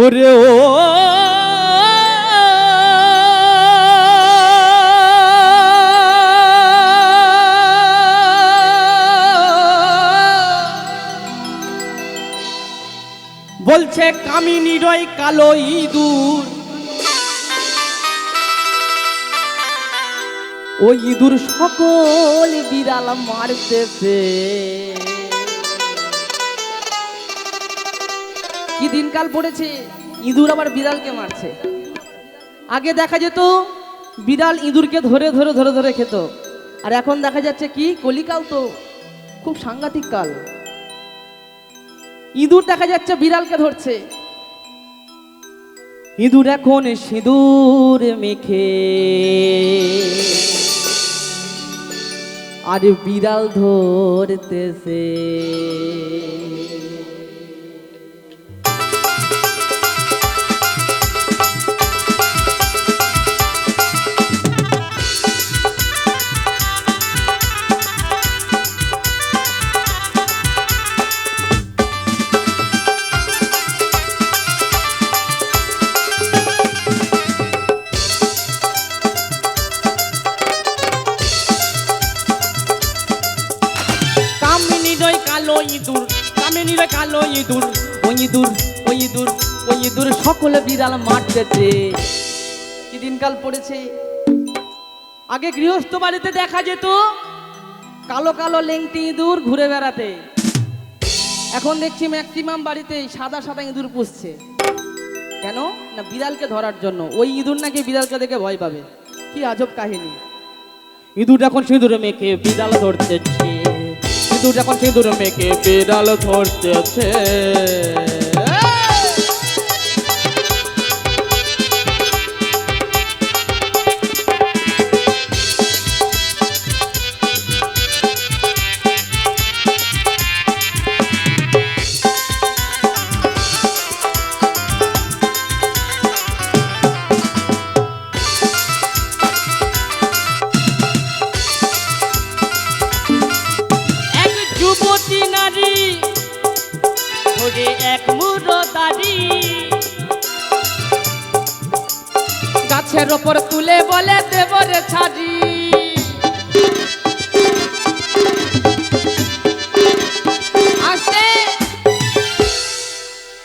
ওরে ও বলছে কামিনী রয় কালো ইঁদুর, ওই ইঁদুর সকল বিড়াল মারতেছে। কি দিনকাল পড়েছে, ইঁদুর আবার বিড়ালকে মারছে। আগে দেখা যেত বিড়াল ইঁদুরকে ধরে ধরে ধরে ধরে খেত, আর এখন দেখা যাচ্ছে কি কলিকাল তো খুব সাংঘাতিক কাল, ইঁদুর দেখা যাচ্ছে বিড়ালকে ধরছে। ইঁদুর এখন সিঁদুর মেখে আর বিড়াল ধরতেছে। ইঁদুর কামিনী রয় কালো ইঁদুর, ওই ইঁদুর ওই ইঁদুর ওই ইঁদুর সকলে বিড়াল মারতেছে। কি দিনকাল পড়েছে। আগে গৃহস্থ বাড়িতে দেখা যেত কালো কালো লেংটি ইঁদুর ঘুরে বেড়াতে, এখন দেখছি ম্যাক্সিমাম বাড়িতে সাদা সাদা ইঁদুর পুষছে। কেন না বিড়ালকে ধরার জন্য, ওই ইঁদুর নাকি বিড়ালকে দেখে ভয় পাবে। কি আজব কাহিনী। ইঁদুর এখন সিঁদুরে মেখে বিড়াল ধরতেছে, ইঁদুর এখন সিঁদুর মেখে বিড়াল ধরতেছে। এক মুড়ো দাড়ি গাছের ওপর তুলে বলে দেবরে ছাড়ি, আসে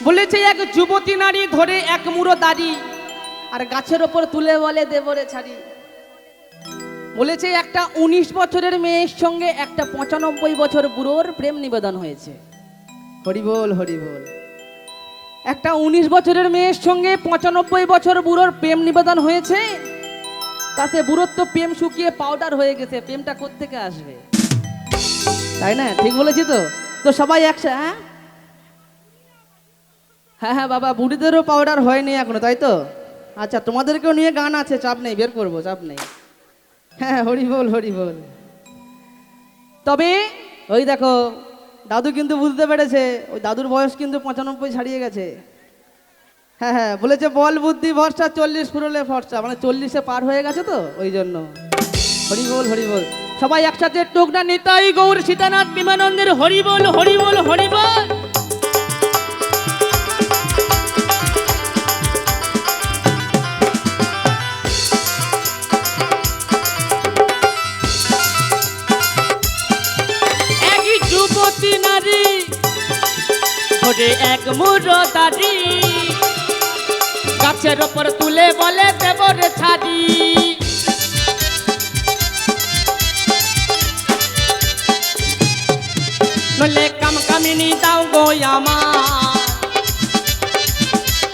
বলেছে এক যুবতী নারী ধরে এক মুড়ো দাড়ি আর গাছের ওপর তুলে বলে দেবরে ছাড়ি। বলেছে একটা 19 বছরের মেয়ের সঙ্গে একটা 95 বছর বুড়োর প্রেম নিবেদন হয়েছে। হরি বল হরি বল। একটা 19 বছরের মেয়ের সঙ্গে 95 বছর বুড়োর প্রেম নিবেদন হয়েছে, তাতে বুড়োর তো প্রেম শুকিয়ে পাউডার হয়ে গেছে, প্রেমটা কোত্থেকে আসবে, তাই না? ঠিক বলেছি তো? তো সবাই একসাথে হ্যাঁ হ্যাঁ বাবা, বুড়িদেরও পাউডার হয়নি এখনো, তাই তো? আচ্ছা, তোমাদেরকেও নিয়ে গান আছে, চাপ নেই, বের করবো, চাপ নেই। হ্যাঁ হরি বল হরি বল। তবে ওই দেখো দাদু কিন্তু বুঝতে পেরেছে, ওই দাদুর বয়স কিন্তু 95 ছাড়িয়ে গেছে। হ্যাঁ হ্যাঁ বলেছে বল বুদ্ধি ভরসা 40 ফুরলে ফর্সা, মানে 40-এ পার হয়ে গেছে তো ওই জন্য। হরি বল হরি বল। সবাই একসাথে টোকনা নিতাই গৌর সীতানাথ বিমানন্দের হরি বল হরি বল হরি বল। এক মুড়ো দাড়ি গাছের ওপর তুলে বলে দেবরে ছাড়ি, নইলে কাম কামিনী দাও গো আমার,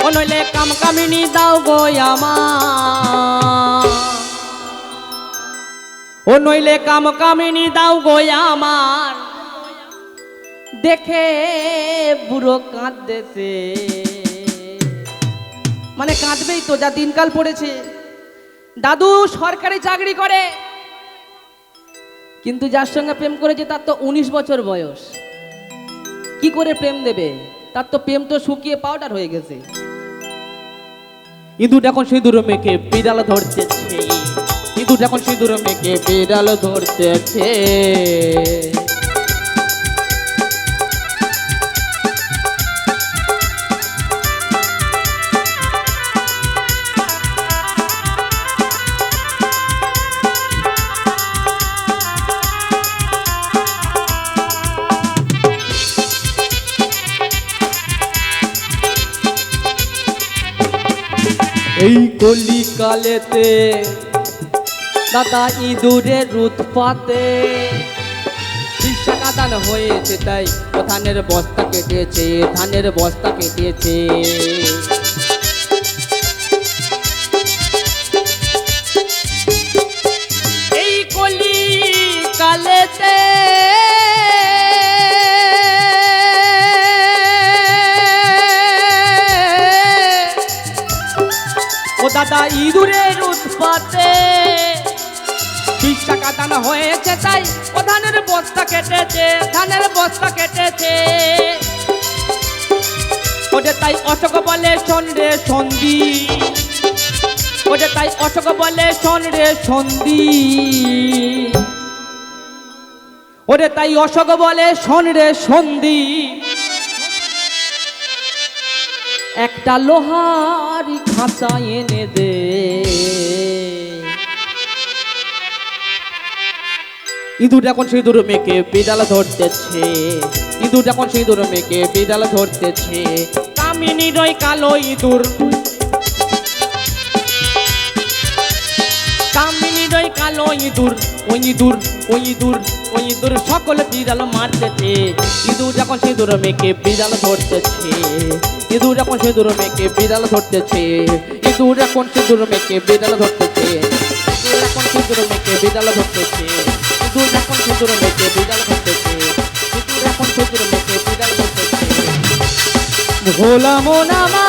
ও নইলে কাম কামিনী দাও গো আমার, ও নইলে কাম কামিনী দাও গো আমার। দেখে বুড়ো কাঁদতেছে, মানে কাঁদবেই তো, যা দিনকাল পড়েছে। দাদু সরকারি চাকরি করে, কিন্তু যার সঙ্গে প্রেম করেছে তার তো 19 বছর বয়স, কি করে প্রেম দেবে? তার তো প্রেম তো শুকিয়ে পাউডার হয়ে গেছে। ইঁদুর এখন সিঁদুর মেখে বিড়াল ধরতেছে, ইঁদুর এখন সিঁদুর মেখে বিড়াল ধরতেছে। এই কলিকালেতে দাদা ইঁদুরের উৎপাতে কাদান হয়েছে, তাই ধানের বস্তা কেটেছে, ধানের বস্তা কেটেছে। এই কলিকালেতে ও দাদা ইঁদুরের উৎপাতে কাদান হয়েছে, তাই ও ধানের বস্তা কেটেছে, ধানের বস্তা কেটেছে। ওটা তাই অশোক বলে শোন রে সন্ধি, ওটা তাই অশোক বলে শোন রে সন্ধি, ওরে তাই অশোক বলে শোন রে সন্ধি। একটা লোহার খাঁচা এনে দে, ইঁদুর এখন সিঁদুর মেখে বিড়াল ধরতেছে, ইঁদুর এখন সিঁদুর মেখে বিড়াল ধরতেছে। কামিনীর ওই কালো ইঁদুর, কামিনীর ওই কালো ইঁদুর, ওই ইঁদুর ওই ইঁদুর ওই ইঁদুর সকল বিড়াল মারতেছে। ইঁদুর এখন সিঁদুর মেখে বিড়াল ধরতেছে, ইঁদুর এখন সিঁদুর মেখে বিড়াল ধরতেছে, ইঁদুর এখন সিঁদুর মেখে বিড়াল ধরতেছে, ইঁদুর এখন সিঁদুর মেখে বিড়াল ধরতেছে, ইঁদুর এখন সিঁদুর মেখে বিড়াল ধরতেছে, ইঁদুর এখন সিঁদুর মেখে বিড়াল ধরতেছে। ভোলা মোনা মা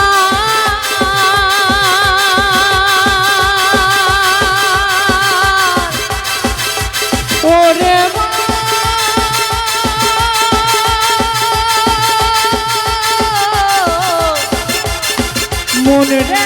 ওরে মন রে